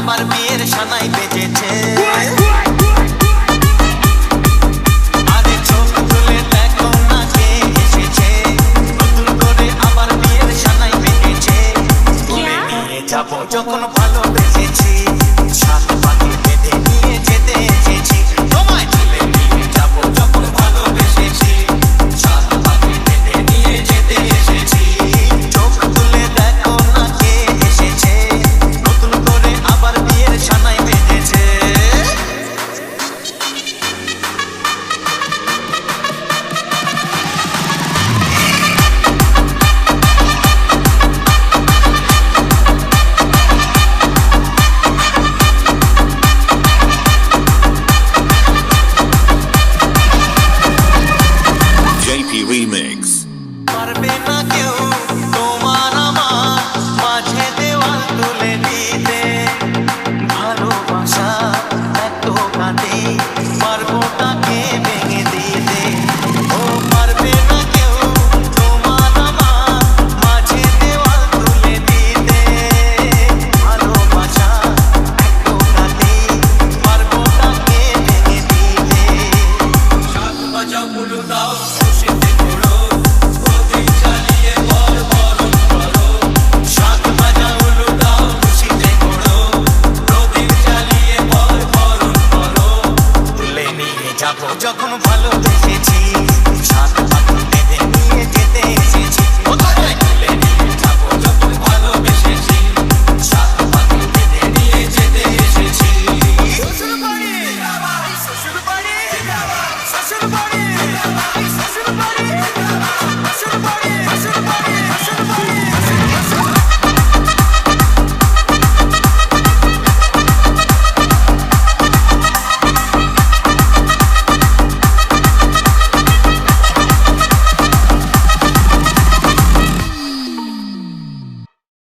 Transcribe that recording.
আবার বিয়ের সানাই বেজেছে। আরে চোখ তুলে দেখো না কে এসেছে, নতুন করে আবার বিয়ের সানাই বেজেছে। তুলে নিয়ে যাবো যখন ভালোবেসেছি, সাত পাখি বেঁধে নিয়ে যেতে এসেছি। তোমায় তুলে নিয়ে যাবো যখন ভালোবেসেছি, সাত পাখি বেঁধে নিয়ে যেতে এসেছি। চোখ তুলে দেখো না কে এসেছে, নতুন করে আবার বিয়ের সানাই বেজেছে। JP Remix. পারবে না কেউ তোমার আমার মাঝে দেওয়াল তুলে দিতে, ভালোবাসা এত কাঁদে পারবো তাকে ভেঙে দিতে। ও পারবে না কেউ তোমার আমার মাঝে দেওয়াল তুলে দিতে, ভালোবাসা এত কাঁদে পারবো তাকে ভেঙে দিতে। সাত বাজাও বলো দাও খুশিতে ঘোরো, প্রদীপ জ্বালিয়ে বর বরণ করো। সাত বাজাও বলো দাও খুশিতে ঘোরো, প্রদীপ জ্বালিয়ে বর বরণ করো। তুলে নিয়ে যাবো যখন